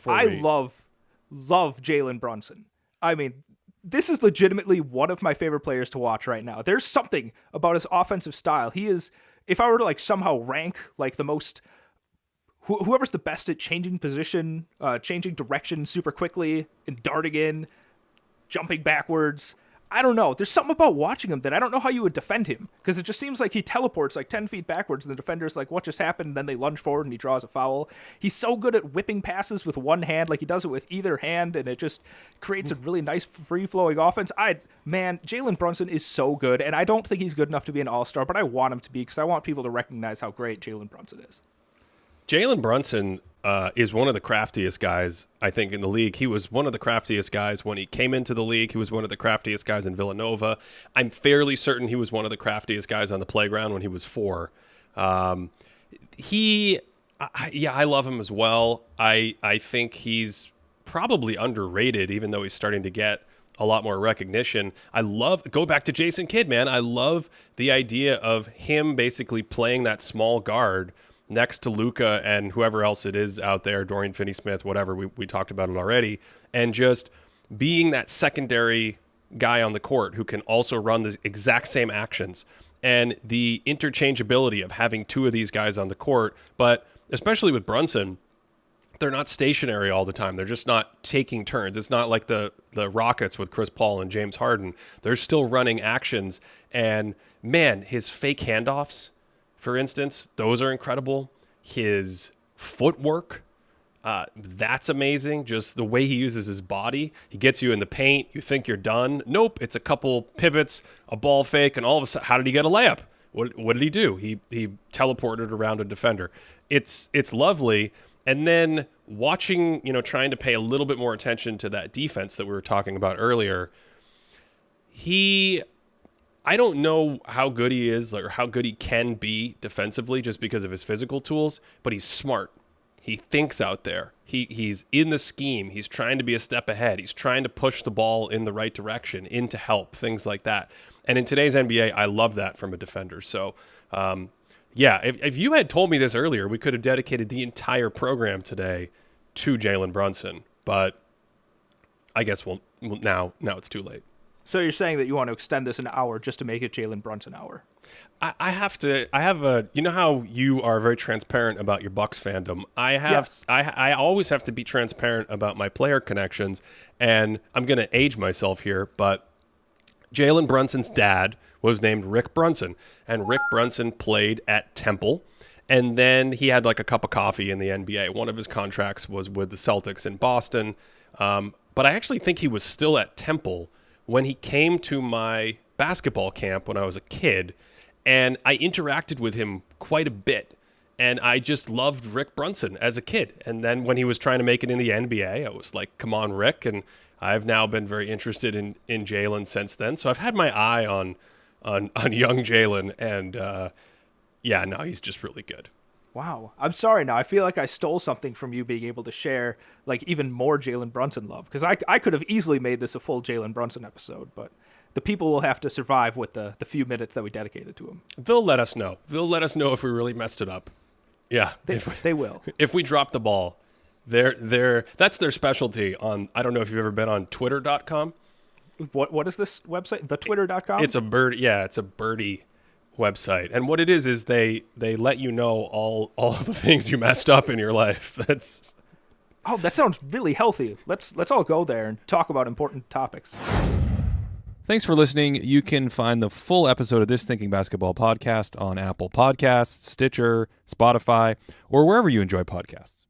I love Jalen Brunson. I mean, this is legitimately one of my favorite players to watch right now. There's something about his offensive style. He is, if I were to like somehow rank like the most, whoever's the best at changing position, changing direction super quickly and darting in, jumping backwards. I don't know. There's something about watching him that I don't know how you would defend him, because it just seems like he teleports like 10 feet backwards and the defender's like, what just happened? And then they lunge forward and he draws a foul. He's so good at whipping passes with one hand, like he does it with either hand, and it just creates a really nice free-flowing offense. Jalen Brunson is so good, and I don't think he's good enough to be an all-star, but I want him to be because I want people to recognize how great Jalen Brunson is. Jalen Brunson is one of the craftiest guys, I think, in the league. He was one of the craftiest guys when he came into the league. He was one of the craftiest guys in Villanova. I'm fairly certain he was one of the craftiest guys on the playground when he was 4. I love him as well. I think he's probably underrated, even though he's starting to get a lot more recognition. Go back to Jason Kidd, man. I love the idea of him basically playing that small guard next to Luka and whoever else it is out there, Dorian Finney-Smith, whatever, we talked about it already, and just being that secondary guy on the court who can also run the exact same actions, and the interchangeability of having 2 of these guys on the court. But especially with Brunson, they're not stationary all the time. They're just not taking turns. It's not like the Rockets with Chris Paul and James Harden. They're still running actions, and man, his fake handoffs, for instance, those are incredible. His footwork, that's amazing. Just the way he uses his body. He gets you in the paint. You think you're done. Nope. It's a couple pivots, a ball fake, and all of a sudden, how did he get a layup? What did he do? He teleported around a defender. It's lovely. And then watching, trying to pay a little bit more attention to that defense that we were talking about earlier. I don't know how good he is or how good he can be defensively just because of his physical tools, but he's smart. He thinks out there. He's in the scheme. He's trying to be a step ahead. He's trying to push the ball in the right direction, into help, things like that. And in today's NBA, I love that from a defender. So, if you had told me this earlier, we could have dedicated the entire program today to Jalen Brunson. But I guess now it's too late. So you're saying that you want to extend this an hour just to make it Jalen Brunson hour? You know how you are very transparent about your Bucks fandom. Yes. I always have to be transparent about my player connections, and I'm going to age myself here, but Jalen Brunson's dad was named Rick Brunson, and Rick Brunson played at Temple, and then he had like a cup of coffee in the NBA. One of his contracts was with the Celtics in Boston, but I actually think he was still at Temple when he came to my basketball camp when I was a kid, and I interacted with him quite a bit, and I just loved Rick Brunson as a kid. And then when he was trying to make it in the NBA, I was like, come on, Rick, and I've now been very interested in Jalen since then. So I've had my eye on young Jalen, and now he's just really good. Wow. I'm sorry now. I feel like I stole something from you being able to share like even more Jalen Brunson love, because I could have easily made this a full Jalen Brunson episode, but the people will have to survive with the few minutes that we dedicated to him. They'll let us know. They'll let us know if we really messed it up. Yeah. They will. If we drop the ball, that's their specialty on, I don't know if you've ever been on twitter.com. What is this website? TheTwitter.com? It's a birdie website, and what it is they let you know all of the things you messed up in your life. That sounds really healthy. Let's all go there and talk about important topics. Thanks for listening. You can find the full episode of This Thinking Basketball podcast on Apple Podcasts, Stitcher, Spotify, or wherever you enjoy podcasts.